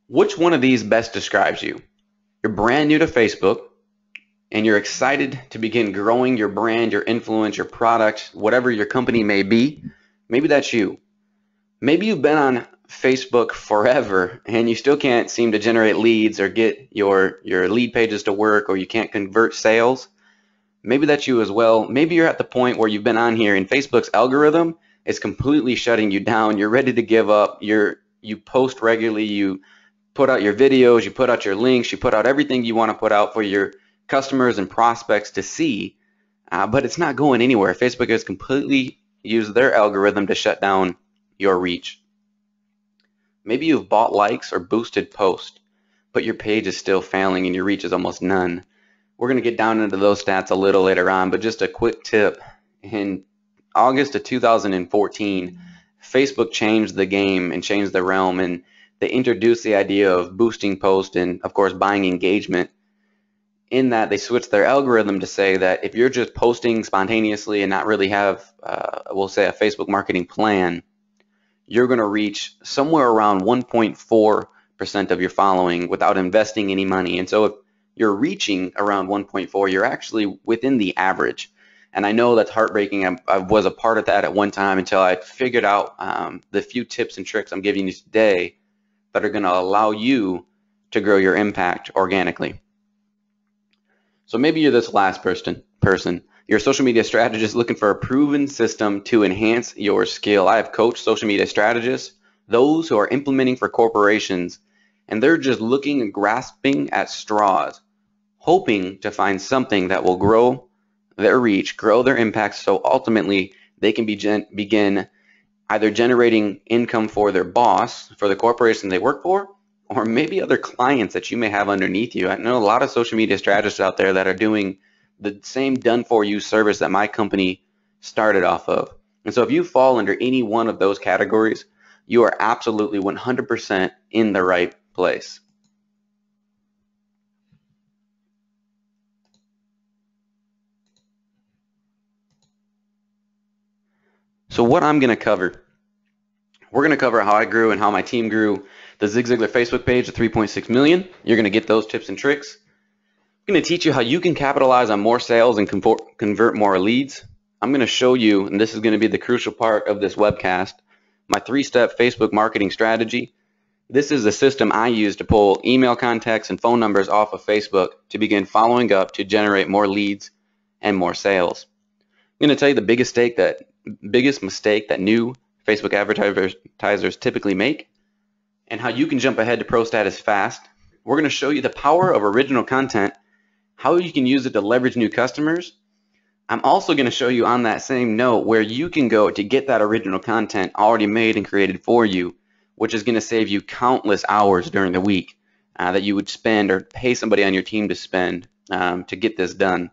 Which one of these best describes you? You're brand new to Facebook and you're excited to begin growing your brand, your influence, your product, whatever your company may be. Maybe that's you. Maybe you've been on Facebook forever and you still can't seem to generate leads or get your lead pages to work, or you can't convert sales. Maybe that's you as well. Maybe you're at the point where you've been on here and Facebook's algorithm is completely shutting you down. You're ready to give up. You post regularly, you put out your videos, you put out your links, you put out everything you want to put out for your customers and prospects to see, but it's not going anywhere. Facebook has completely used their algorithm to shut down your reach. Maybe you've bought likes or boosted posts, but your page is still failing and your reach is almost none. We're going to get down into those stats a little later on, but just a quick tip. In August of 2014, Facebook changed the game and changed the realm, and they introduced the idea of boosting posts and, of course, buying engagement. In that, they switched their algorithm to say that if you're just posting spontaneously and not really have, we'll say, a Facebook marketing plan, you're going to reach somewhere around 1.4% of your following without investing any money. And so if you're reaching around 1.4, you're actually within the average. And I know that's heartbreaking. I was a part of that at one time until I figured out the few tips and tricks I'm giving you today that are going to allow you to grow your impact organically. So maybe you're this last person. You're a social media strategist looking for a proven system to enhance your skill. I have coached social media strategists, those who are implementing for corporations, and they're just looking and grasping at straws, hoping to find something that will grow their reach, grow their impact, so ultimately they can begin either generating income for their boss, for the corporation they work for, or maybe other clients that you may have underneath you. I know a lot of social media strategists out there that are doing the same done-for-you service that my company started off of. And so if you fall under any one of those categories, you are absolutely 100% in the right place. So what I'm going to cover, we're going to cover how I grew and how my team grew the Zig Ziglar Facebook page to 3.6 million. You're going to get those tips and tricks. I'm going to teach you how you can capitalize on more sales and convert more leads. I'm going to show you, and this is going to be the crucial part of this webcast, my 3-step Facebook marketing strategy. This is the system I use to pull email contacts and phone numbers off of Facebook to begin following up to generate more leads and more sales. I'm going to tell you the biggest mistake that new Facebook advertisers typically make, and how you can jump ahead to pro status fast. We're going to show you the power of original content, how you can use it to leverage new customers. I'm also going to show you on that same note where you can go to get that original content already made and created for you, which is going to save you countless hours during the week that you would spend or pay somebody on your team to spend to get this done.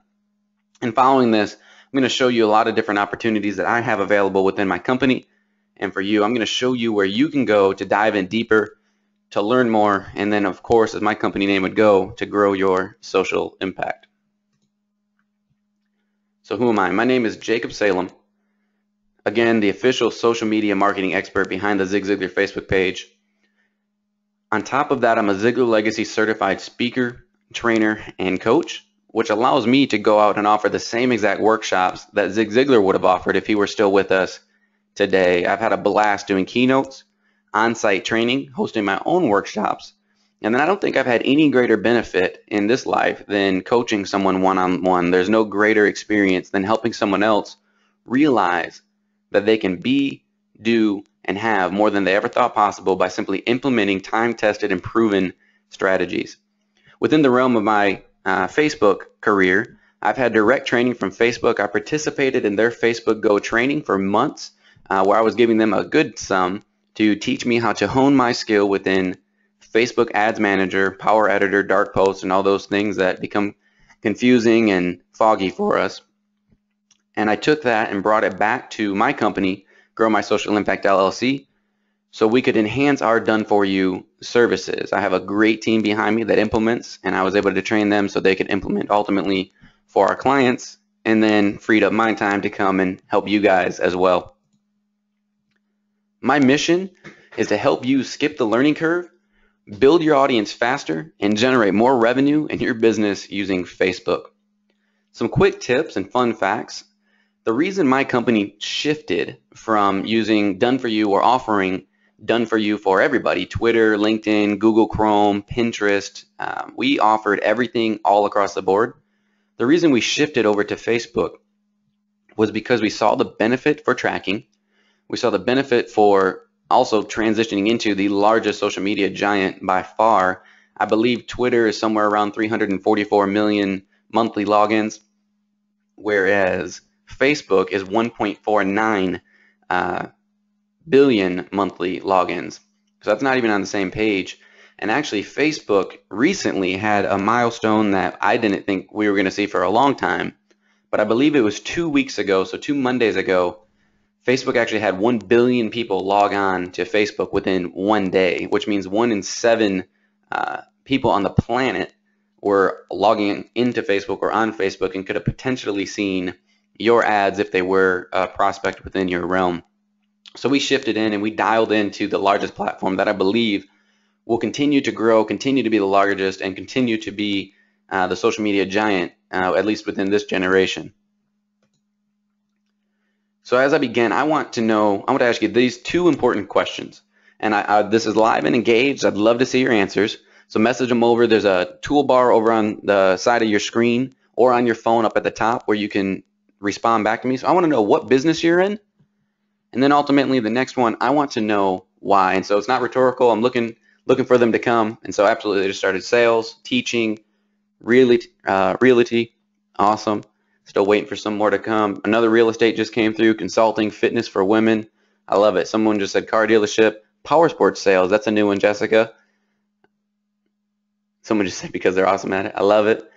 And following this, I'm going to show you a lot of different opportunities that I have available within my company. And for you, I'm going to show you where you can go to dive in deeper, to learn more, and then, of course, as my company name would go, to grow your social impact. So who am I? My name is Jacob Salem. Again, the official social media marketing expert behind the Zig Ziglar Facebook page. On top of that, I'm a Ziglar Legacy certified speaker, trainer, and coach, which allows me to go out and offer the same exact workshops that Zig Ziglar would have offered if he were still with us today. I've had a blast doing keynotes, on-site training, hosting my own workshops, and then I don't think I've had any greater benefit in this life than coaching someone one-on-one. There's no greater experience than helping someone else realize that they can be, do, and have more than they ever thought possible by simply implementing time-tested and proven strategies. Within the realm of my Facebook career, I've had direct training from Facebook. I participated in their Facebook Go training for months, where I was giving them a good sum to teach me how to hone my skill within Facebook Ads Manager, Power Editor, Dark Posts, and all those things that become confusing and foggy for us. And I took that and brought it back to my company, Grow My Social Impact LLC, so we could enhance our done-for-you services. I have a great team behind me that implements, and I was able to train them so they could implement ultimately for our clients, and then freed up my time to come and help you guys as well. My mission is to help you skip the learning curve, Build your audience faster and generate more revenue in your business using Facebook. Some quick tips and fun facts. The reason my company shifted from using done for you or offering done for you for everybody, Twitter, LinkedIn, Google Chrome, Pinterest, we offered everything all across the board. The reason we shifted over to Facebook was because we saw the benefit for tracking. We saw the benefit for also transitioning into the largest social media giant by far. I believe Twitter is somewhere around 344 million monthly logins, whereas Facebook is 1.49 billion monthly logins. So that's not even on the same page. And actually, Facebook recently had a milestone that I didn't think we were going to see for a long time, but I believe it was 2 weeks ago, so 2 Mondays ago, Facebook actually had 1 billion people log on to Facebook within one day, which means 1 in 7 people on the planet were logging into Facebook or on Facebook and could have potentially seen your ads if they were a prospect within your realm. So we shifted in and we dialed into the largest platform that I believe will continue to grow, continue to be the largest, and continue to be the social media giant, at least within this generation. So as I begin, I want to ask you these 2 important questions. And this is live and engaged. I'd love to see your answers. So message them over. There's a toolbar over on the side of your screen or on your phone up at the top where you can respond back to me. So I want to know what business you're in. And then ultimately the next one, I want to know why. And so it's not rhetorical. I'm looking for them to come. And so absolutely they just started sales, teaching, realty. Awesome. Still waiting for some more to come. Another real estate just came through, consulting, fitness for women. I love it. Someone just said car dealership, power sports sales. That's a new one, Jessica. Someone just said because they're awesome at it. I love it.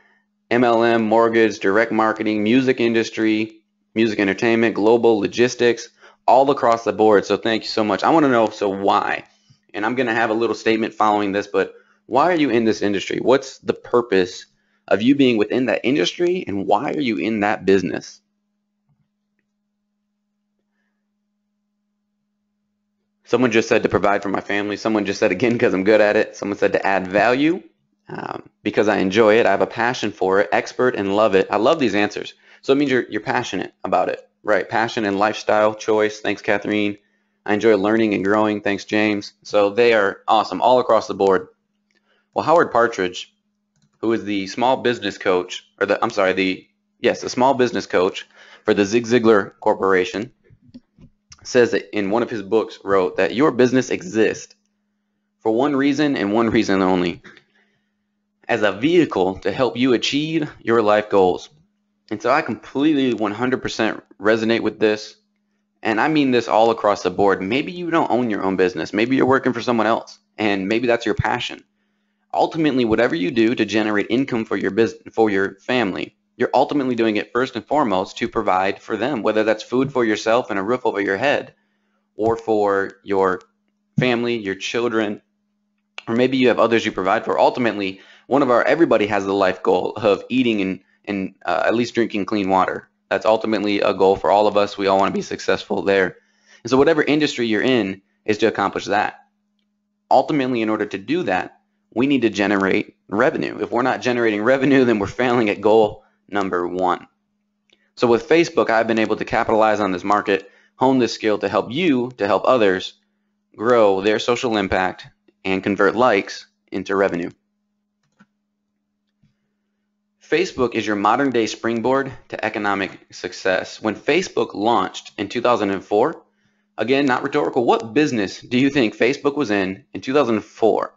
MLM, mortgage, direct marketing, music industry, music entertainment, global logistics, all across the board. So thank you so much. I want to know, so why? And I'm going to have a little statement following this, but why are you in this industry? What's the purpose of you being within that industry, and why are you in that business? Someone just said to provide for my family. Someone just said again because I'm good at it. Someone said to add value because I enjoy it. I have a passion for it, expert and love it. I love these answers. So it means you're passionate about it, right? Passion and lifestyle choice. Thanks, Catherine. I enjoy learning and growing. Thanks, James. So they are awesome all across the board. Well, Howard Partridge, who is the small business coach, the small business coach for the Zig Ziglar Corporation, says that in one of his books wrote that your business exists for one reason and one reason only, as a vehicle to help you achieve your life goals. And so I completely 100% resonate with this. And I mean this all across the board. Maybe you don't own your own business. Maybe you're working for someone else, and maybe that's your passion. Ultimately, whatever you do to generate income for your business, for your family, you're ultimately doing it first and foremost to provide for them, whether that's food for yourself and a roof over your head, or for your family, your children, or maybe you have others you provide for. Ultimately, everybody has the life goal of eating and at least drinking clean water. That's ultimately a goal for all of us. We all want to be successful there. And so whatever industry you're in is to accomplish that. Ultimately, in order to do that, we need to generate revenue. If we're not generating revenue, then we're failing at goal number 1. So with Facebook, I've been able to capitalize on this market, hone this skill to help you, to help others grow their social impact and convert likes into revenue. Facebook is your modern day springboard to economic success. When Facebook launched in 2004, again, not rhetorical, what business do you think Facebook was in 2004?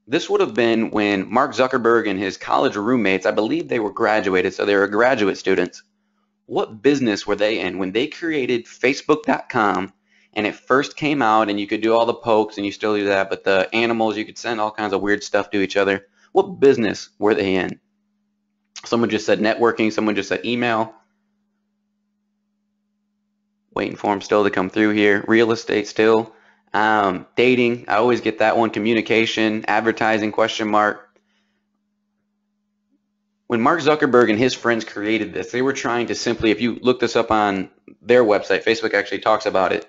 This would have been when Mark Zuckerberg and his college roommates, I believe they were graduated, so they were graduate students. What business were they in when they created Facebook.com and it first came out and you could do all the pokes and you still do that, but the animals, you could send all kinds of weird stuff to each other. What business were they in? Someone just said networking. Someone just said email. Waiting for them still to come through here. Real estate still. Dating. I always get that one. Communication. Advertising, question mark. When Mark Zuckerberg and his friends created this, they were trying to simply, if you look this up on their website, Facebook actually talks about it,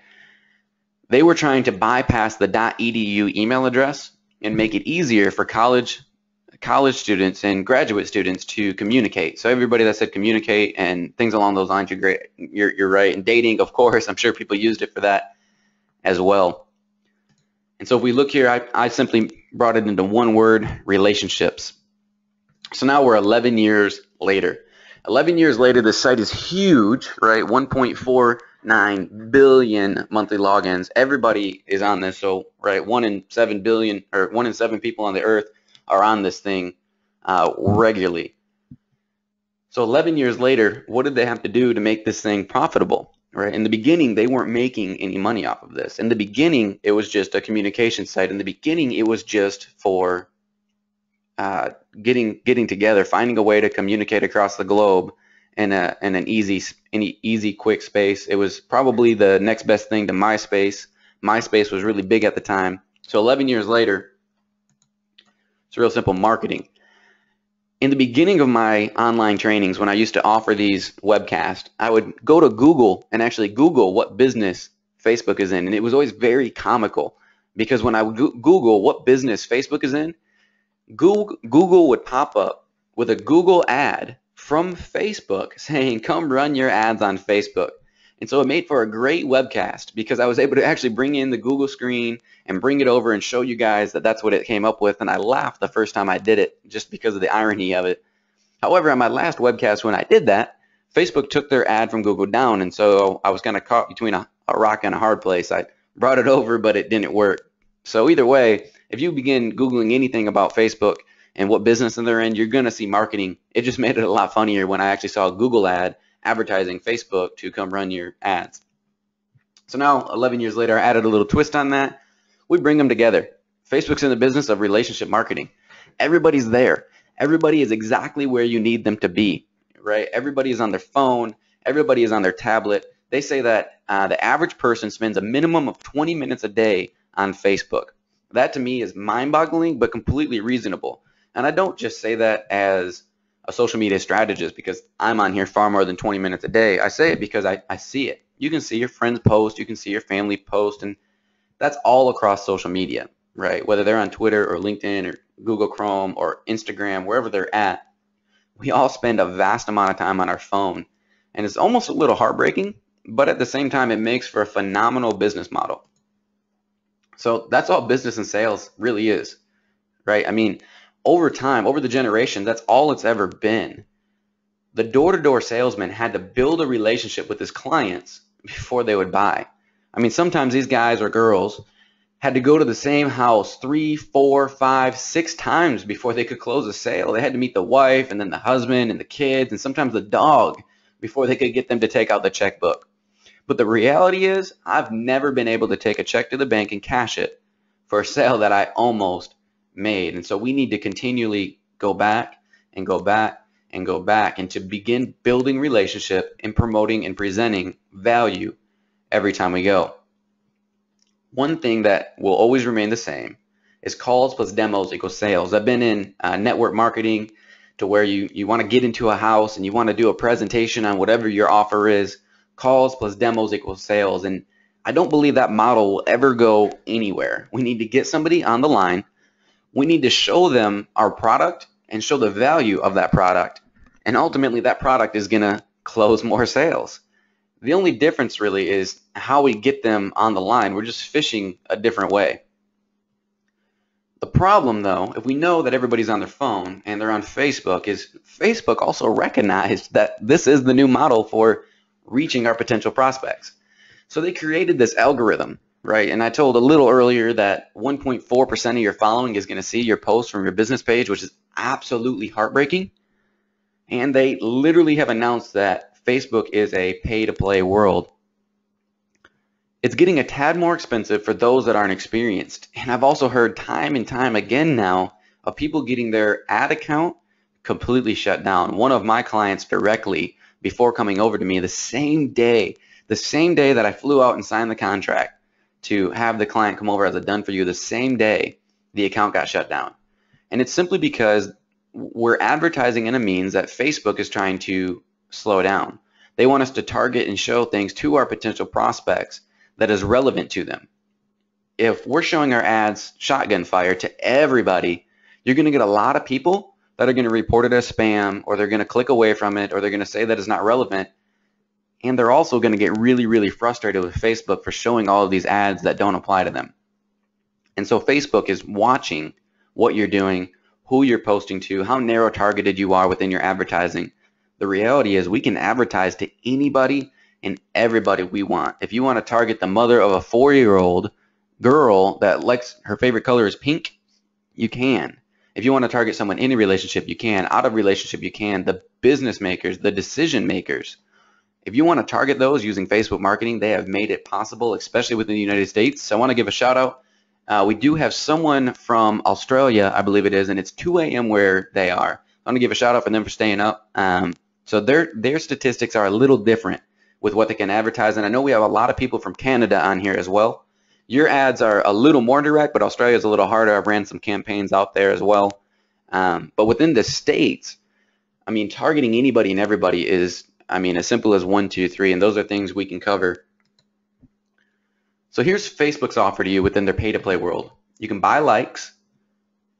they were trying to bypass the .edu email address and make it easier for college students and graduate students to communicate. So everybody that said communicate and things along those lines, you're great. You're right. And dating, of course, I'm sure people used it for that as well. And so if we look here, I simply brought it into one word: relationships. So now we're 11 years later. 11 years later, the site is huge, right? 1.49 billion monthly logins. Everybody is on this. So, right, 1 in 7 billion, or 1 in 7 people on the earth are on this thing regularly. So 11 years later, what did they have to do to make this thing profitable? Right? In the beginning, they weren't making any money off of this. In the beginning, it was just a communication site. In the beginning, it was just for getting together, finding a way to communicate across the globe in an easy, quick space. It was probably the next best thing to MySpace. MySpace was really big at the time. So 11 years later, it's real simple marketing. In the beginning of my online trainings, when I used to offer these webcasts, I would go to Google and actually Google what business Facebook is in. And it was always very comical, because when I would Google what business Facebook is in, Google would pop up with a Google ad from Facebook saying, come run your ads on Facebook. And so it made for a great webcast, because I was able to actually bring in the Google screen and bring it over and show you guys that that's what it came up with. And I laughed the first time I did it, just because of the irony of it. However, on my last webcast, when I did that, Facebook took their ad from Google down. And so I was kind of caught between a rock and a hard place. I brought it over, but it didn't work. So either way, if you begin Googling anything about Facebook and what business they're in, you're going to see marketing. It just made it a lot funnier when I actually saw a Google ad advertising Facebook to come run your ads. So now, 11 years later, I added a little twist on that. We bring them together. Facebook's in the business of relationship marketing. Everybody's there. Everybody is exactly where you need them to be, right? Everybody is on their phone. Everybody is on their tablet. They say that the average person spends a minimum of 20 minutes a day on Facebook. That to me is mind-boggling, but completely reasonable. And I don't just say that as a social media strategist because I'm on here far more than 20 minutes a day. I say it because I see it. You can see your friends post, you can see your family post, and that's all across social media, right? Whether they're on Twitter or LinkedIn or Google Chrome or Instagram, wherever they're at, we all spend a vast amount of time on our phone. And it's almost a little heartbreaking, but at the same time, it makes for a phenomenal business model. So that's all business and sales really is, right? I mean, over time, over the generation, that's all it's ever been. The door-to-door salesman had to build a relationship with his clients before they would buy. I mean, sometimes these guys or girls had to go to the same house 3, 4, 5, 6 times before they could close a sale. They had to meet the wife and then the husband and the kids and sometimes the dog before they could get them to take out the checkbook. But the reality is, I've never been able to take a check to the bank and cash it for a sale that I almost made. And so we need to continually go back and go back and go back and to begin building relationship and promoting and presenting value every time we go. One thing that will always remain the same is calls plus demos equals sales. I've been in network marketing to where you want to get into a house and you want to do a presentation on whatever your offer is. Calls plus demos equals sales. And I don't believe that model will ever go anywhere. We need to get somebody on the line. We need to show them our product and show the value of that product. And ultimately, that product is going to close more sales. The only difference really is how we get them on the line. We're just fishing a different way. The problem, though, if we know that everybody's on their phone and they're on Facebook, is Facebook also recognized that this is the new model for reaching our potential prospects. So they created this algorithm, right? And I told a little earlier that 1.4% of your following is going to see your post from your business page, which is absolutely heartbreaking. And they literally have announced that Facebook is a pay-to-play world. It's getting a tad more expensive for those that aren't experienced. And I've also heard time and time again now of people getting their ad account completely shut down. One of my clients directly, before coming over to me, the same day that I flew out and signed the contract to have the client come over as a done for you, the same day the account got shut down. And it's simply because we're advertising in a means that Facebook is trying to slow down. They want us to target and show things to our potential prospects that is relevant to them. if we're showing our ads shotgun fire to everybody, you're going to get a lot of people that are going to report it as spam, or they're going to click away from it, or they're going to say that it's not relevant. And they're also going to get really, really frustrated with Facebook for showing all of these ads that don't apply to them. And so Facebook is watching what you're doing, who you're posting to, how narrow targeted you are within your advertising. The reality is we can advertise to anybody and everybody we want. If you want to target the mother of a 4-year-old girl that likes, her favorite color is pink, you can. If you want to target someone in a relationship, you can. Out of relationship, you can. The business makers, the decision makers. If you want to target those using Facebook marketing, they have made it possible, especially within the United States. So I want to give a shout out. We do have someone from Australia, I believe it is, and it's 2 a.m. where they are. I want to give a shout out for them for staying up. So their statistics are a little different with what they can advertise. And I know we have a lot of people from Canada on here as well. Your ads are a little more direct, but Australia is a little harder. I've ran some campaigns out there as well. But within the States, I mean, targeting anybody and everybody is, I mean, as simple as 1, 2, 3, and those are things we can cover. So here's Facebook's offer to you within their pay-to-play world. You can buy likes,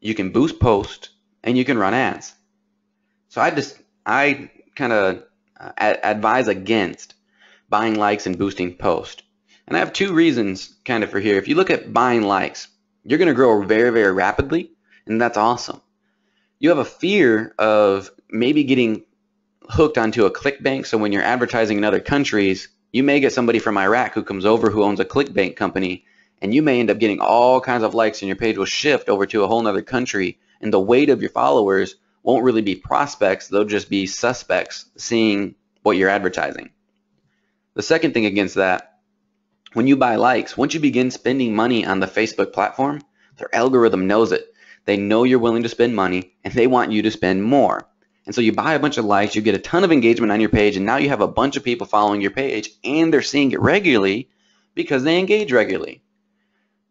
you can boost posts, and you can run ads. So I kind of advise against buying likes and boosting posts. And I have 2 reasons kind of for here. If you look at buying likes, you're going to grow very, very rapidly, and that's awesome. You have a fear of maybe getting hooked onto a clickbank. So when you're advertising in other countries, you may get somebody from Iraq who comes over who owns a clickbank company, and you may end up getting all kinds of likes, and your page will shift over to a whole other country, and the weight of your followers won't really be prospects. They'll just be suspects seeing what you're advertising. The second thing against that, when you buy likes, once you begin spending money on the Facebook platform, their algorithm knows it. They know you're willing to spend money, and they want you to spend more. And so you buy a bunch of likes, you get a ton of engagement on your page, and now you have a bunch of people following your page, and they're seeing it regularly because they engage regularly.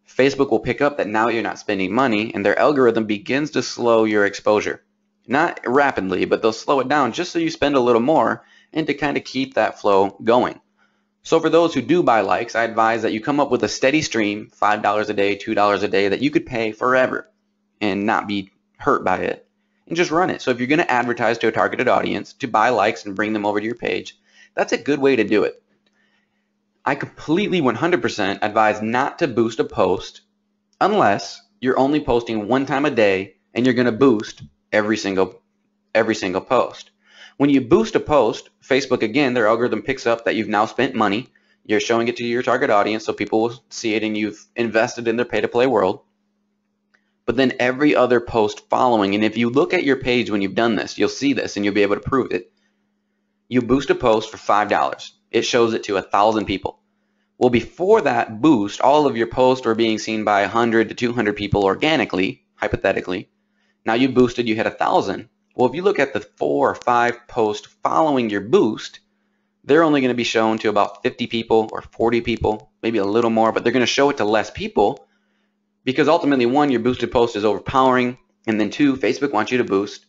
Facebook will pick up that now you're not spending money, and their algorithm begins to slow your exposure. Not rapidly, but they'll slow it down just so you spend a little more and to kind of keep that flow going. So for those who do buy likes, I advise that you come up with a steady stream, $5 a day, $2 a day, that you could pay forever and not be hurt by it. And just run it. So if you're going to advertise to a targeted audience to buy likes and bring them over to your page, that's a good way to do it. I completely 100% advise not to boost a post unless you're only posting 1 time a day and you're going to boost every single post. When you boost a post, Facebook, again, their algorithm picks up that you've now spent money. You're showing it to your target audience so people will see it, and you've invested in their pay-to-play world. But then every other post following, and if you look at your page when you've done this, you'll see this and you'll be able to prove it. You boost a post for $5. It shows it to 1,000 people. Well, before that boost, all of your posts were being seen by 100 to 200 people organically, hypothetically. Now you boosted, you had 1,000. Well, if you look at the 4 or 5 posts following your boost, they're only going to be shown to about 50 people or 40 people, maybe a little more, but they're going to show it to less people. Because ultimately, 1, your boosted post is overpowering, and then 2, Facebook wants you to boost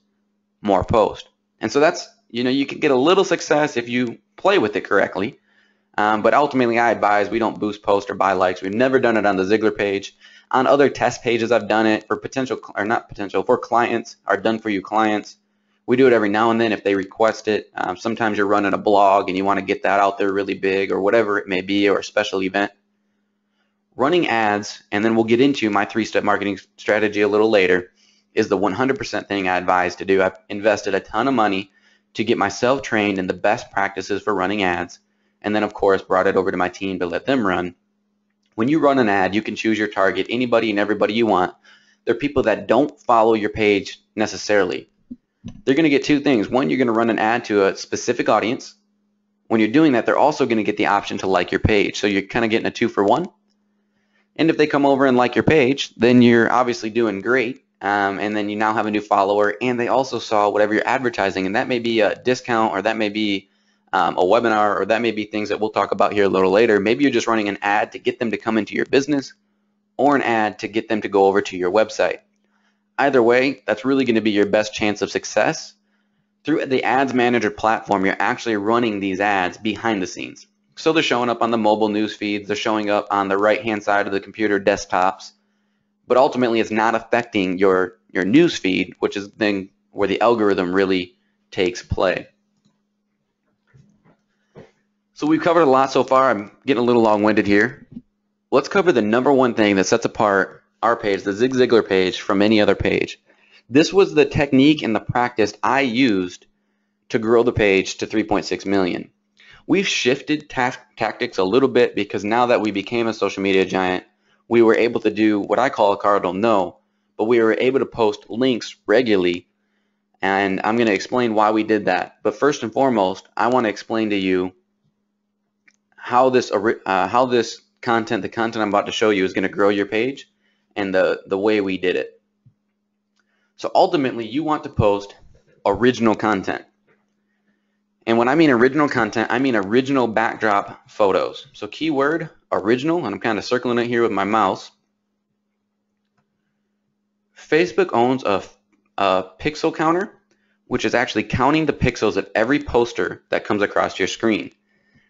more posts. And so that's, you can get a little success if you play with it correctly. But ultimately, I advise we don't boost posts or buy likes. We've never done it on the Ziegler page. On other test pages, I've done it for for clients, or done for you clients. We do it every now and then if they request it. Sometimes you're running a blog and you want to get that out there really big, or whatever it may be, or a special event. Running ads, and then we'll get into my 3-step marketing strategy a little later, is the 100% thing I advise to do. I've invested a ton of money to get myself trained in the best practices for running ads, and then of course brought it over to my team to let them run. When you run an ad, you can choose your target, anybody and everybody you want. They're people that don't follow your page necessarily. They're going to get 2 things. 1, you're going to run an ad to a specific audience. When you're doing that, they're also going to get the option to like your page. So you're kind of getting a 2 for 1. And if they come over and like your page, then you're obviously doing great. And then you now have a new follower, and they also saw whatever you're advertising, and that may be a discount, or that may be a webinar, or that may be things that we'll talk about here a little later. Maybe you're just running an ad to get them to come into your business, or an ad to get them to go over to your website. Either way, that's really going to be your best chance of success. Through the Ads Manager platform, you're actually running these ads behind the scenes. So they're showing up on the mobile news feeds, they're showing up on the right-hand side of the computer desktops, but ultimately it's not affecting your news feed, which is then where the algorithm really takes play. So we've covered a lot so far. I'm getting a little long-winded here. Let's cover the number one thing that sets apart our page, the Zig Ziglar page, from any other page. This was the technique and the practice I used to grow the page to 3.6 million. We've shifted tactics a little bit because now that we became a social media giant, we were able to do what I call a cardinal no, but we were able to post links regularly, and I'm going to explain why we did that. But first and foremost, I want to explain to you how this content, the content I'm about to show you, is going to grow your page and the way we did it. So ultimately, you want to post original content. And when I mean original content, I mean original backdrop photos. So keyword original, and I'm kind of circling it here with my mouse. Facebook owns a pixel counter, which is actually counting the pixels of every poster that comes across your screen.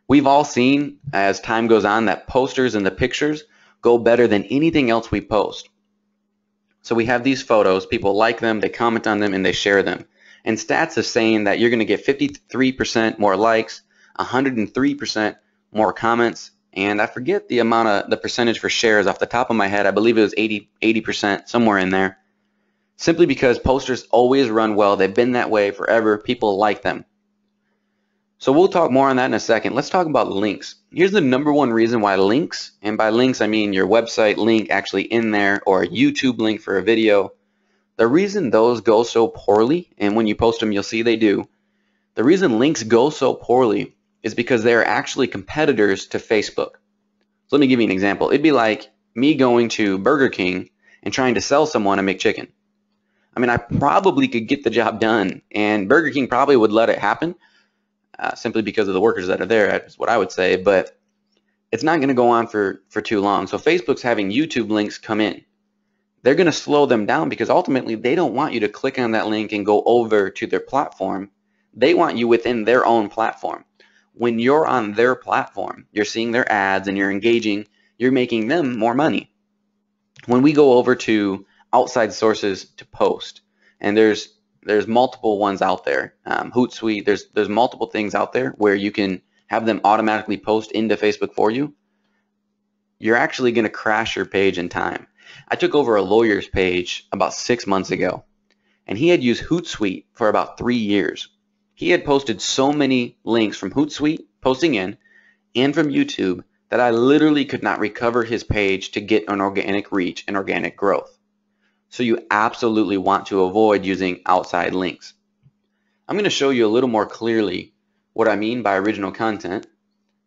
We've all seen, as time goes on, that posters and the pictures go better than anything else we post. So we have these photos, people like them, they comment on them, and they share them. And stats is saying that you're going to get 53% more likes, 103% more comments, and I forget the percentage for shares off the top of my head. I believe it was 80%, somewhere in there. Simply because posters always run well. They've been that way forever. People like them. So we'll talk more on that in a second. Let's talk about links. Here's the number one reason why links, and by links I mean your website link actually in there, or a YouTube link for a video. The reason those go so poorly, and when you post them you'll see they do, the reason links go so poorly is because they're actually competitors to Facebook. So let me give you an example. It'd be like me going to Burger King and trying to sell someone a McChicken. I mean, I probably could get the job done, and Burger King probably would let it happen, simply because of the workers that are there, that's what I would say, but it's not going to go on for too long. So Facebook's having YouTube links come in. They're going to slow them down because ultimately they don't want you to click on that link and go over to their platform. They want you within their own platform. When you're on their platform, you're seeing their ads and you're engaging, you're making them more money. When we go over to outside sources to post, and there's multiple ones out there, Hootsuite, there's multiple things out there where you can have them automatically post into Facebook for you. You're actually going to crash your page in time. I took over a lawyer's page about 6 months ago, and he had used Hootsuite for about 3 years. He had posted so many links from Hootsuite posting in and from YouTube that I literally could not recover his page to get an organic reach and organic growth. So you absolutely want to avoid using outside links. I'm going to show you a little more clearly what I mean by original content.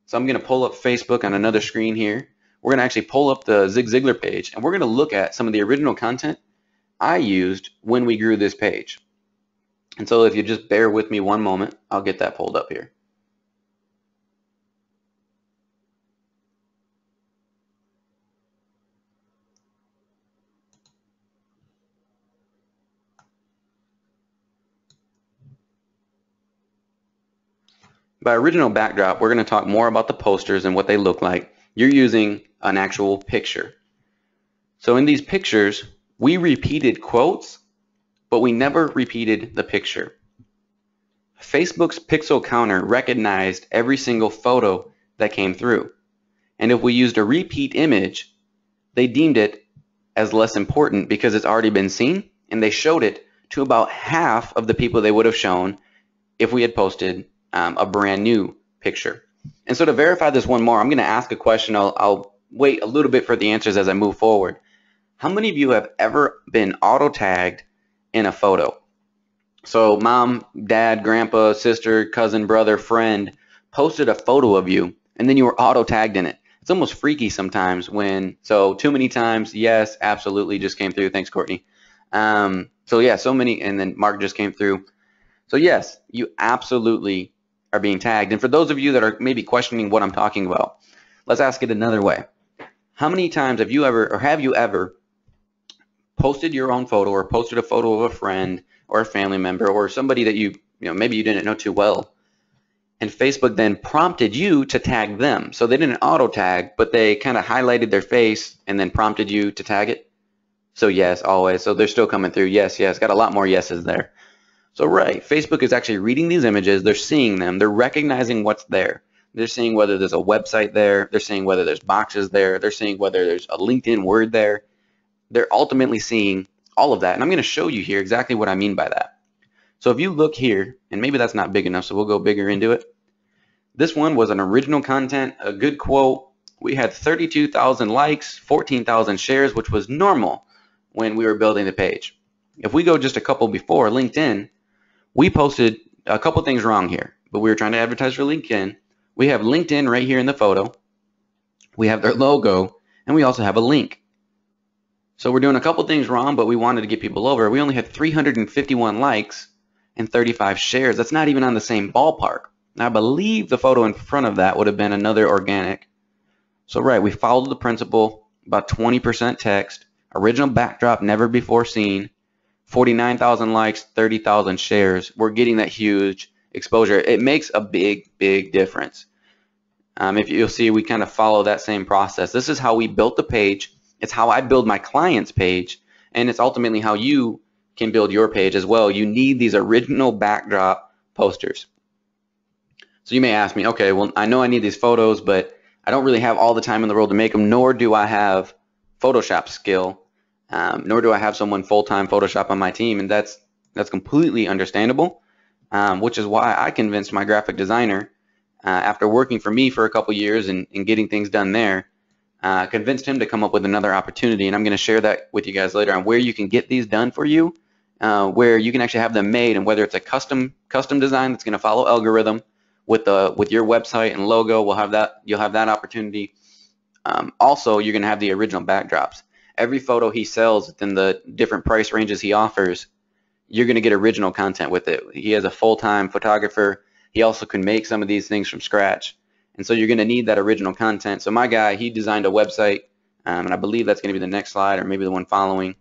So I'm going to pull up Facebook on another screen here. We're going to actually pull up the Zig Ziglar page, and we're going to look at some of the original content I used when we grew this page. And so if you just bear with me one moment, I'll get that pulled up here. By original backdrop, we're going to talk more about the posters and what they look like. You're using an actual picture. So in these pictures, we repeated quotes, but we never repeated the picture. Facebook's pixel counter recognized every single photo that came through. And if we used a repeat image, they deemed it as less important because it's already been seen, and they showed it to about half of the people they would have shown if we had posted a brand new picture. And so to verify this one more, I'm going to ask a question. I'll wait a little bit for the answers as I move forward. How many of you have ever been auto-tagged in a photo? So mom, dad, grandpa, sister, cousin, brother, friend posted a photo of you, and then you were auto-tagged in it. It's almost freaky sometimes so too many times, yes, absolutely, just came through. Thanks, Courtney. So yeah, so many, and then Mark just came through. So yes, you absolutely are being tagged. And for those of you that are maybe questioning what I'm talking about, let's ask it another way. How many times have you ever posted your own photo, or posted a photo of a friend or a family member or somebody that maybe you didn't know too well, and Facebook then prompted you to tag them. So they didn't auto tag, but they kind of highlighted their face and then prompted you to tag it. So yes, always. So they're still coming through. Yes, yes. Got a lot more yeses there. So right, Facebook is actually reading these images. They're seeing them. They're recognizing what's there. They're seeing whether there's a website there. They're seeing whether there's boxes there. They're seeing whether there's a LinkedIn word there. They're ultimately seeing all of that. And I'm going to show you here exactly what I mean by that. So if you look here, and maybe that's not big enough, so we'll go bigger into it. This one was an original content, a good quote. We had 32,000 likes, 14,000 shares, which was normal when we were building the page. If we go just a couple before, LinkedIn, we posted a couple things wrong here, but we were trying to advertise for LinkedIn. We have LinkedIn right here in the photo. We have their logo, and we also have a link. So we're doing a couple things wrong, but we wanted to get people over. We only had 351 likes and 35 shares. That's not even on the same ballpark. Now, I believe the photo in front of that would have been another organic. So right, we followed the principle, about 20% text, original backdrop never before seen, 49,000 likes, 30,000 shares. We're getting that huge exposure. It makes a big, big difference. If you'll see, we kind of follow that same process. This is how we built the page. It's how I build my client's page, and it's ultimately how you can build your page as well. You need these original backdrop posters. So you may ask me, okay, well, I know I need these photos, but I don't really have all the time in the world to make them, nor do I have Photoshop skill, nor do I have someone full-time Photoshop on my team, and that's completely understandable, which is why I convinced my graphic designer, after working for me for a couple years and getting things done there, convinced him to come up with another opportunity, and I'm going to share that with you guys later on where you can get these done for you, where you can actually have them made, and whether it's a custom design that's going to follow algorithm with your website and logo, you'll have that opportunity. Also, you're going to have the original backdrops. Every photo he sells within the different price ranges he offers, you're going to get original content with it. He has a full-time photographer. He also can make some of these things from scratch. And so you're going to need that original content. So my guy, he designed a website, and I believe that's going to be the next slide or maybe the one following.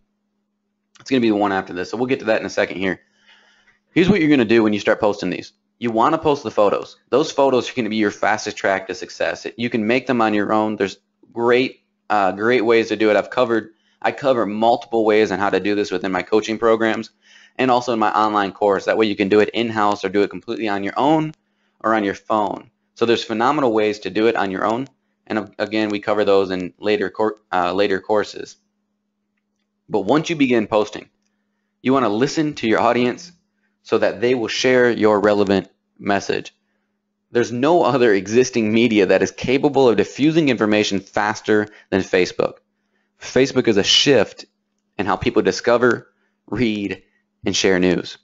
It's going to be the one after this. So we'll get to that in a second here. Here's what you're going to do when you start posting these. You want to post the photos. Those photos are going to be your fastest track to success. You can make them on your own. There's great ways to do it. I cover multiple ways on how to do this within my coaching programs and also in my online course. That way you can do it in-house or do it completely on your own or on your phone. So there's phenomenal ways to do it on your own. And again, we cover those in later courses. But once you begin posting, you want to listen to your audience so that they will share your relevant message. There's no other existing media that is capable of diffusing information faster than Facebook. Facebook is a shift in how people discover, read, and share news.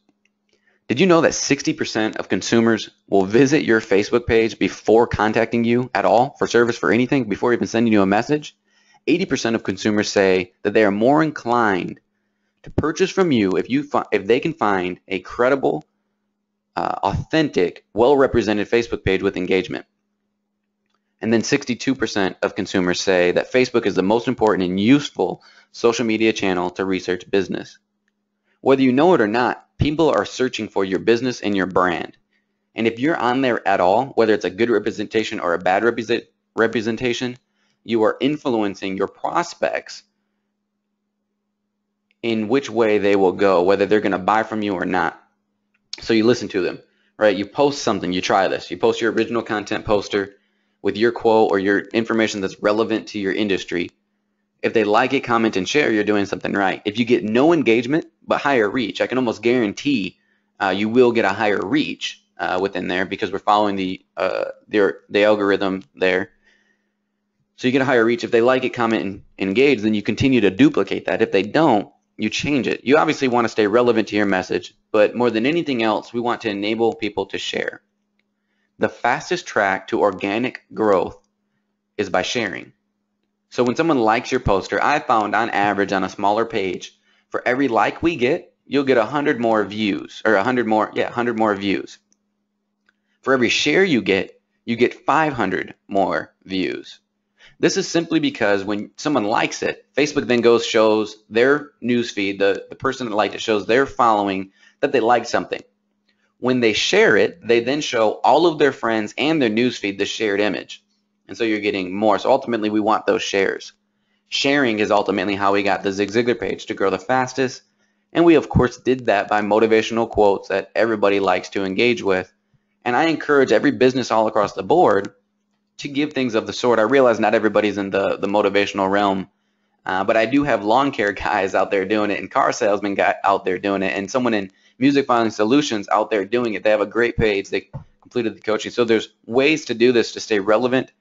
Did you know that 60% of consumers will visit your Facebook page before contacting you at all for service for anything, before even sending you a message? 80% of consumers say that they are more inclined to purchase from you if they can find a credible, authentic, well-represented Facebook page with engagement. And then 62% of consumers say that Facebook is the most important and useful social media channel to research business. Whether you know it or not, people are searching for your business and your brand. And if you're on there at all, whether it's a good representation or a bad representation, you are influencing your prospects in which way they will go, whether they're going to buy from you or not. So you listen to them, right? You post something, you try this. You post your original content poster with your quote or your information that's relevant to your industry. If they like it, comment, and share, you're doing something right. If you get no engagement but higher reach, I can almost guarantee you will get a higher reach within there because we're following the algorithm there. So you get a higher reach. If they like it, comment, and engage, then you continue to duplicate that. If they don't, you change it. You obviously want to stay relevant to your message, but more than anything else, we want to enable people to share. The fastest track to organic growth is by sharing. So when someone likes your poster, I found on average on a smaller page, for every like we get, you'll get 100 more views, or 100 more views. For every share you get 500 more views. This is simply because when someone likes it, Facebook then shows their newsfeed, the person that liked it shows their following that they liked something. When they share it, they then show all of their friends and their newsfeed the shared image. And so you're getting more. So ultimately, we want those shares. Sharing is ultimately how we got the Zig Ziglar page to grow the fastest. And we, of course, did that by motivational quotes that everybody likes to engage with. And I encourage every business all across the board to give things of the sort. I realize not everybody's in the motivational realm, but I do have lawn care guys out there doing it and car salesmen guy out there doing it and someone in music filing solutions out there doing it. They have a great page. They completed the coaching. So there's ways to do this to stay relevant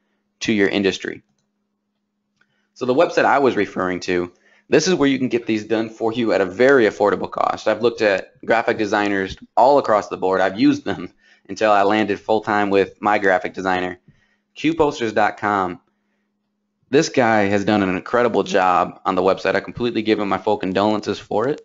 to your industry. So the website I was referring to, this is where you can get these done for you at a very affordable cost. I've looked at graphic designers all across the board. I've used them until I landed full-time with my graphic designer. QPosters.com. This guy has done an incredible job on the website. I completely give him my full condolences for it.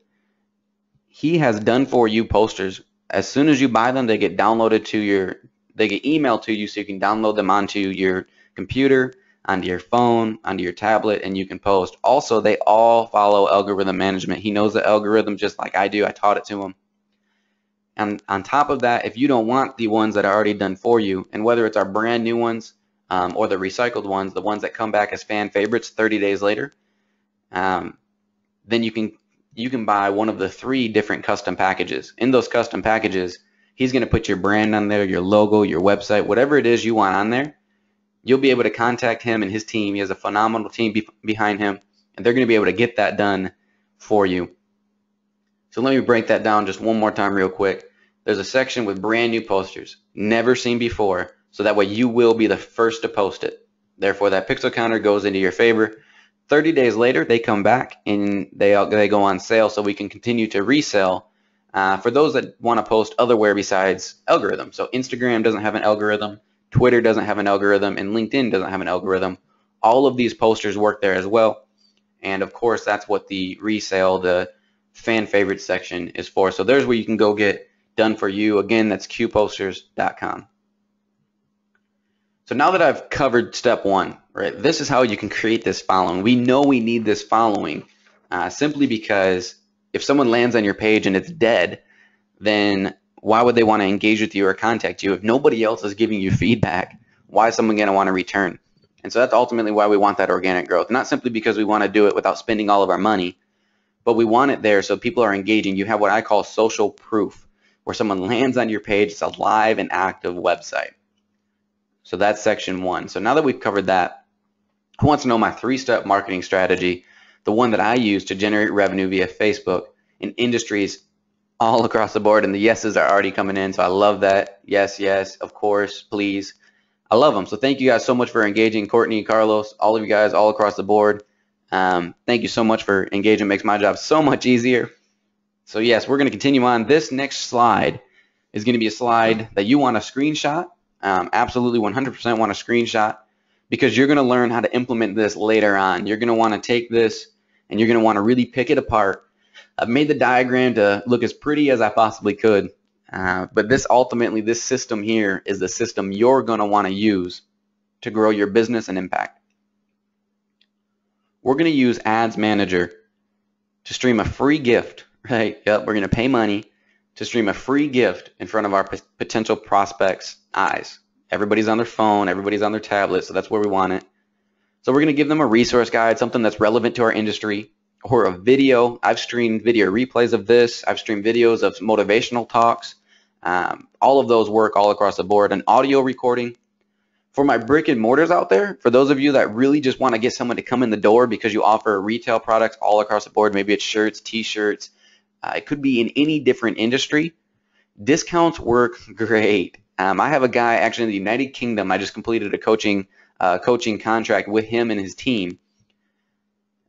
He has done for you posters. As soon as you buy them, they get downloaded to your, they get emailed to you so you can download them onto your computer, onto your phone, onto your tablet, and you can post. Also, they all follow algorithm management. He knows the algorithm just like I do. I taught it to him. And on top of that, if you don't want the ones that are already done for you, and whether it's our brand new ones or the recycled ones, the ones that come back as fan favorites 30 days later, then you can buy one of the 3 different custom packages. In those custom packages, he's going to put your brand on there, your logo, your website, whatever it is you want on there. You'll be able to contact him and his team. He has a phenomenal team behind him, and they're going to be able to get that done for you. So let me break that down just one more time real quick. There's a section with brand new posters, never seen before, so that way you will be the first to post it. Therefore, that pixel counter goes into your favor. 30 days later, they come back and they go on sale, so we can continue to resell for those that want to post otherwhere besides algorithm. So Instagram doesn't have an algorithm, Twitter doesn't have an algorithm, and LinkedIn doesn't have an algorithm. All of these posters work there as well. And of course, that's what the resale, the fan favorite section is for. So there's where you can go get done for you. Again, that's qposters.com. So now that I've covered step 1, right, this is how you can create this following. We know we need this following simply because if someone lands on your page and it's dead, then why would they want to engage with you or contact you? If nobody else is giving you feedback, why is someone going to want to return? And so that's ultimately why we want that organic growth. Not simply because we want to do it without spending all of our money, but we want it there so people are engaging. You have what I call social proof, where someone lands on your page. It's a live and active website. So that's section 1. So now that we've covered that, who wants to know my 3-step marketing strategy, the one that I use to generate revenue via Facebook in industries all across the board? And the yeses are already coming in, so I love that. Yes, yes, of course, please. I love them. So thank you guys so much for engaging. Courtney, Carlos, all of you guys all across the board. Thank you so much for engaging. It makes my job so much easier. So yes, we're going to continue on. This next slide is going to be a slide that you want to screenshot. Absolutely 100% want to screenshot, because you're going to learn how to implement this later on. You're going to want to take this and you're going to want to really pick it apart. I've made the diagram to look as pretty as I possibly could, but this ultimately, this system here is the system you're going to want to use to grow your business and impact. We're going to use Ads Manager to stream a free gift, right? Yep, we're going to pay money to stream a free gift in front of our potential prospects' eyes. Everybody's on their phone, everybody's on their tablet, so that's where we want it. So we're going to give them a resource guide, something that's relevant to our industry, or a video. I've streamed video replays of this. I've streamed videos of motivational talks. All of those work all across the board. An audio recording. For my brick and mortars out there, for those of you that really just want to get someone to come in the door because you offer retail products all across the board, maybe it's shirts, t-shirts, it could be in any different industry, discounts work great. I have a guy actually in the United Kingdom. I just completed a coaching contract with him and his team.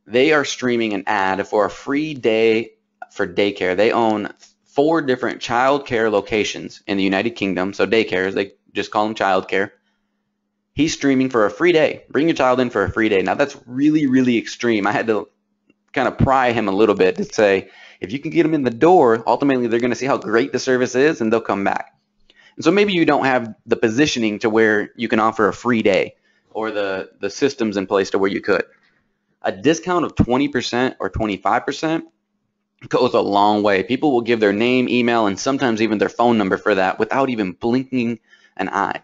They are streaming an ad for a free day for daycare. They own 4 different child care locations in the United Kingdom. So daycares, they just call them child care. He's streaming for a free day. Bring your child in for a free day. Now that's really, really extreme. I had to kind of pry him a little bit to say, if you can get them in the door, ultimately they're going to see how great the service is and they'll come back. And so maybe you don't have the positioning to where you can offer a free day or the systems in place to where you could. A discount of 20% or 25% goes a long way. People will give their name, email, and sometimes even their phone number for that without even blinking an eye.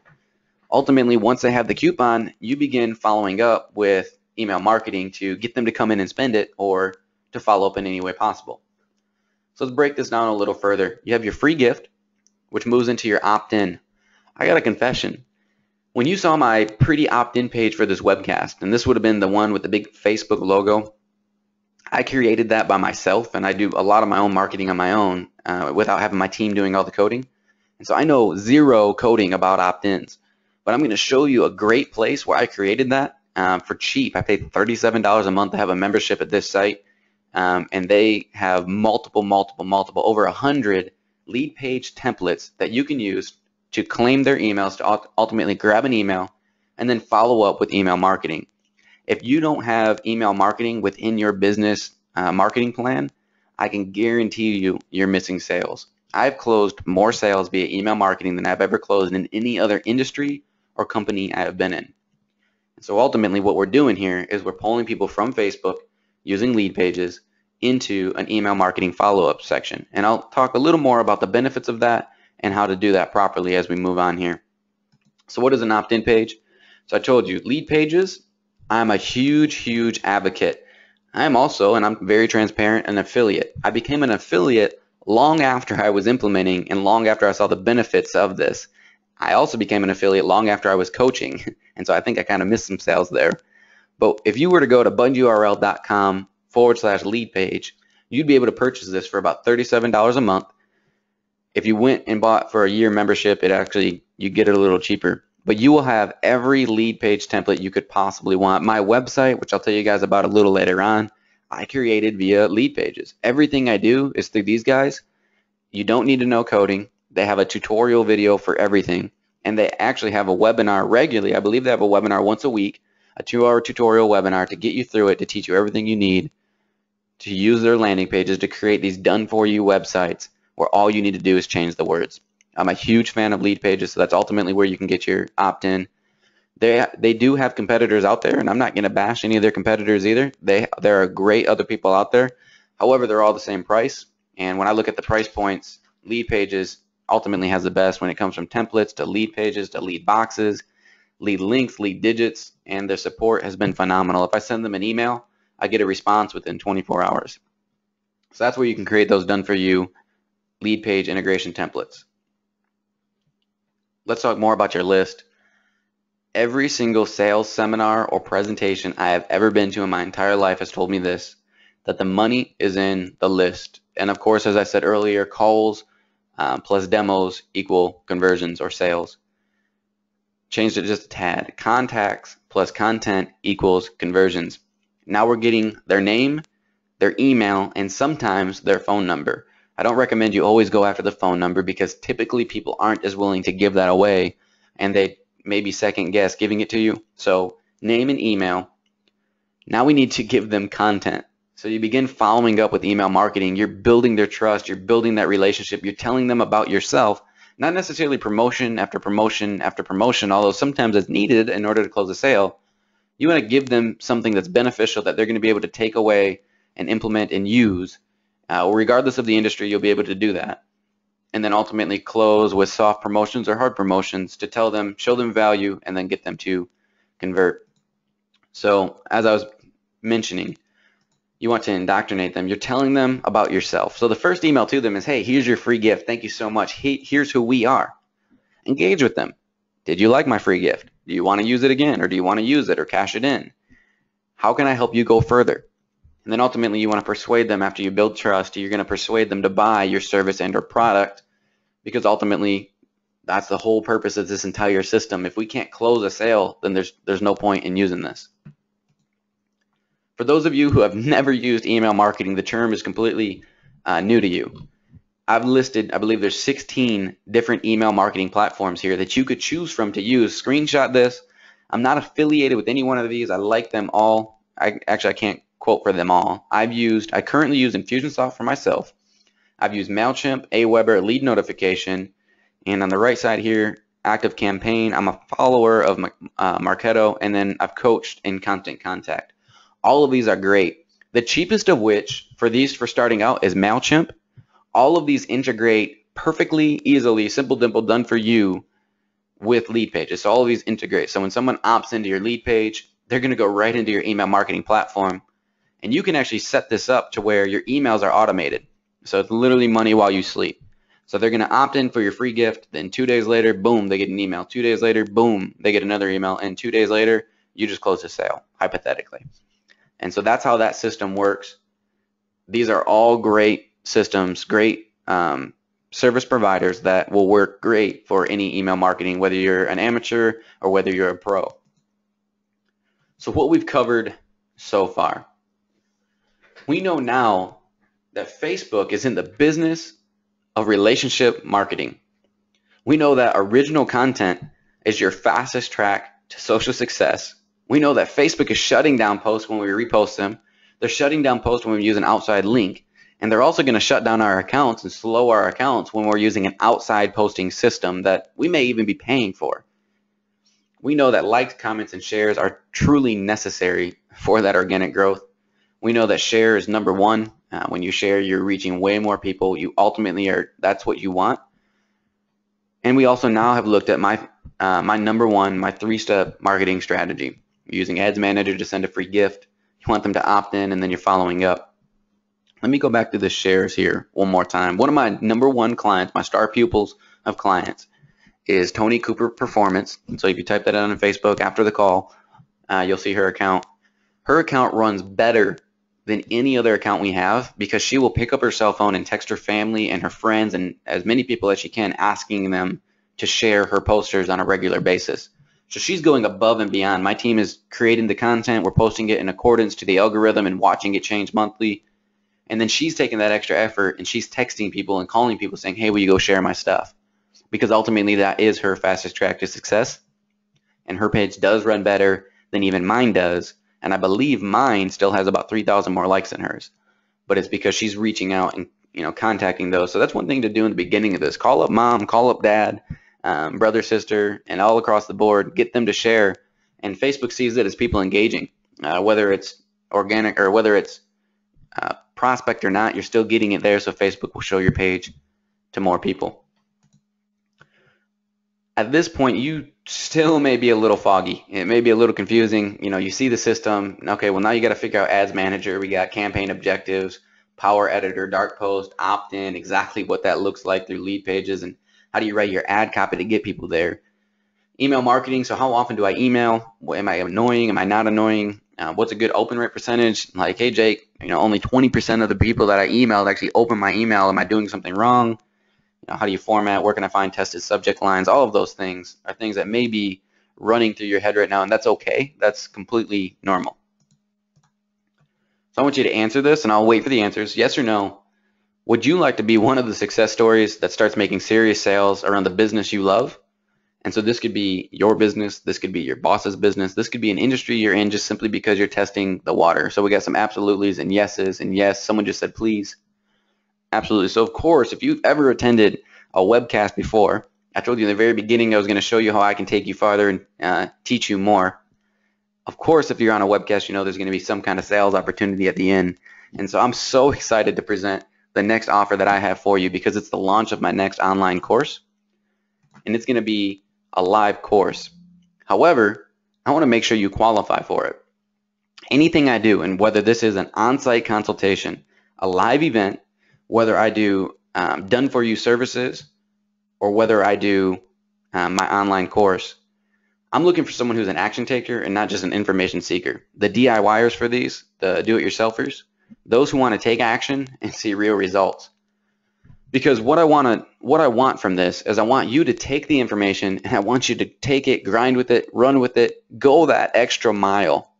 Ultimately, once they have the coupon, you begin following up with email marketing to get them to come in and spend it or to follow up in any way possible. So let's break this down a little further. You have your free gift, which moves into your opt-in. I got a confession. When you saw my pretty opt-in page for this webcast, and this would have been the one with the big Facebook logo, I created that by myself, and I do a lot of my own marketing on my own without having my team doing all the coding. And so I know zero coding about opt-ins. But I'm going to show you a great place where I created that for cheap. I paid $37 a month to have a membership at this site, and they have multiple, over 100 lead page templates that you can use to claim their emails, to ultimately grab an email, and then follow up with email marketing. If you don't have email marketing within your business marketing plan, I can guarantee you you're missing sales. I've closed more sales via email marketing than I've ever closed in any other industry or company I have been in. So ultimately what we're doing here is we're pulling people from Facebook using lead pages into an email marketing follow-up section. And I'll talk a little more about the benefits of that and how to do that properly as we move on here. So what is an opt-in page? So I told you, lead pages, I'm a huge advocate. I'm also, and I'm very transparent, an affiliate. I became an affiliate long after I was implementing and long after I saw the benefits of this. I also became an affiliate long after I was coaching, and so I think I kind of missed some sales there. But if you were to go to bungurl.com/lead page, you'd be able to purchase this for about $37 a month. If you went and bought for a year membership, you get it a little cheaper. But you will have every lead page template you could possibly want. My website, which I'll tell you guys about a little later on, I created via lead pages. Everything I do is through these guys. You don't need to know coding. They have a tutorial video for everything, and they actually have a webinar regularly. I believe they have a webinar once a week, a 2-hour tutorial webinar to get you through it, to teach you everything you need to use their landing pages to create these done-for-you websites where all you need to do is change the words. I'm a huge fan of lead pages, so that's ultimately where you can get your opt-in. They do have competitors out there, and I'm not going to bash any of their competitors either. There are great other people out there. However, they're all the same price, and when I look at the price points, lead pages ultimately has the best when it comes from templates to lead pages to lead boxes, lead links, lead digits, and their support has been phenomenal. If I send them an email, I get a response within 24 hours. So that's where you can create those done-for-you lead page integration templates. Let's talk more about your list. Every single sales seminar or presentation I have ever been to in my entire life has told me this, that the money is in the list. And of course, as I said earlier, calls plus demos equal conversions or sales. Changed it just a tad. Contacts plus content equals conversions. Now we're getting their name, their email, and sometimes their phone number. I don't recommend you always go after the phone number because typically people aren't as willing to give that away, and they maybe second guess giving it to you. So name and email. Now we need to give them content. So you begin following up with email marketing. You're building their trust. You're building that relationship. You're telling them about yourself, not necessarily promotion after promotion after promotion, although sometimes it's needed in order to close a sale. You want to give them something that's beneficial that they're going to be able to take away and implement and use. Regardless of the industry, you'll be able to do that. And then ultimately close with soft promotions or hard promotions to tell them, show them value, and then get them to convert. So as I was mentioning, you want to indoctrinate them. You're telling them about yourself. So the first email to them is, hey, here's your free gift. Thank you so much. Here's who we are. Engage with them. Did you like my free gift? Do you want to use it again, or do you want to use it or cash it in? How can I help you go further? And then ultimately you want to persuade them after you build trust. You're going to persuade them to buy your service and or product, because ultimately that's the whole purpose of this entire system. If we can't close a sale, then there's no point in using this. For those of you who have never used email marketing, the term is completely new to you. I've listed, I believe there's 16 different email marketing platforms here that you could choose from to use. Screenshot this. I'm not affiliated with any one of these. I like them all. I can't quote for them all. I currently use Infusionsoft for myself. I've used MailChimp, Aweber, Lead Notification, and on the right side here, ActiveCampaign. I'm a follower of Marketo, and then I've coached in Constant Contact. All of these are great. The cheapest of which for these for starting out is MailChimp. All of these integrate perfectly, easily, simple, dimple, done for you with lead pages. So all of these integrate. So when someone opts into your lead page, they're going to go right into your email marketing platform. And you can actually set this up to where your emails are automated. So it's literally money while you sleep. So they're going to opt in for your free gift. Then 2 days later, boom, they get an email. 2 days later, boom, they get another email. And 2 days later, you just close the sale, hypothetically. And so that's how that system works. These are all great systems, great service providers that will work great for any email marketing, whether you're an amateur or whether you're a pro. So what we've covered so far. We know now that Facebook is in the business of relationship marketing. We know that original content is your fastest track to social success. We know that Facebook is shutting down posts when we repost them. They're shutting down posts when we use an outside link. And they're also going to shut down our accounts and slow our accounts when we're using an outside posting system that we may even be paying for. We know that likes, comments, and shares are truly necessary for that organic growth. We know that share is number one. When you share, you're reaching way more people. You ultimately are, that's what you want. And we also now have looked at my number one, my 3-step marketing strategy. You're using Ads Manager to send a free gift. You want them to opt in, and then you're following up. Let me go back to the shares here one more time. One of my number one clients, my star pupils of clients, is Tony Cooper Performance. And so if you type that out on Facebook after the call, you'll see her account. Her account runs better than any other account we have because she will pick up her cell phone and text her family and her friends and as many people as she can, asking them to share her posters on a regular basis. So she's going above and beyond. My team is creating the content. We're posting it in accordance to the algorithm and watching it change monthly. And then she's taking that extra effort and she's texting people and calling people saying, hey, will you go share my stuff? Because ultimately that is her fastest track to success. And her page does run better than even mine does. And I believe mine still has about 3,000 more likes than hers. But it's because she's reaching out and contacting those. So that's one thing to do in the beginning of this. Call up mom, call up dad, brother, sister, and all across the board. Get them to share. And Facebook sees it as people engaging. Whether it's organic or whether it's prospect or not, you're still getting it there, so Facebook will show your page to more people. At this point, you still may be a little foggy. It may be a little confusing. You see the system. Okay, well now you got to figure out Ads Manager. We got campaign objectives, Power Editor, Dark Post, opt-in, exactly what that looks like through lead pages, and how do you write your ad copy to get people there. Email marketing. So how often do I email? Am I annoying? Am I not annoying? What's a good open rate percentage? Like, hey, Jake, only 20% of the people that I emailed actually open my email. Am I doing something wrong? How do you format? Where can I find tested subject lines? All of those things are things that may be running through your head right now, and that's okay. That's completely normal. So I want you to answer this, and I'll wait for the answers. Yes or no? Would you like to be one of the success stories that starts making serious sales around the business you love? And so this could be your business, this could be your boss's business, this could be an industry you're in just simply because you're testing the water. So we got some absolutely's and yeses, and yes, someone just said please. Absolutely. So of course, if you've ever attended a webcast before, I told you in the very beginning I was going to show you how I can take you farther and teach you more. Of course, if you're on a webcast, there's going to be some kind of sales opportunity at the end. And so I'm so excited to present the next offer that I have for you because it's the launch of my next online course. And it's going to be a live course. However, I want to make sure you qualify for it. Anything I do, and whether this is an on-site consultation, a live event, whether I do done-for-you services, or whether I do my online course, I'm looking for someone who's an action taker and not just an information seeker. The DIYers for these, the do-it-yourselfers, those who want to take action and see real results. Because what I want from this is I want you to take the information and I want you to take it, grind with it, run with it, go that extra mile,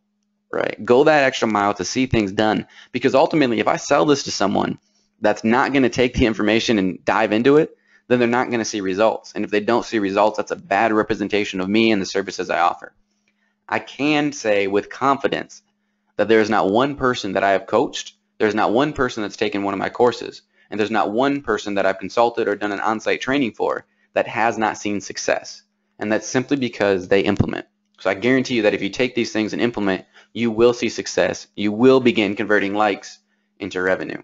right? Go that extra mile to see things done. Because ultimately, if I sell this to someone that's not going to take the information and dive into it, then they're not going to see results. And if they don't see results, that's a bad representation of me and the services I offer. I can say with confidence that there is not one person that I have coached, there's not one person that's taken one of my courses, and there's not one person that I've consulted or done an on-site training for that has not seen success. And that's simply because they implement. So I guarantee you that if you take these things and implement, you will see success. You will begin converting likes into revenue.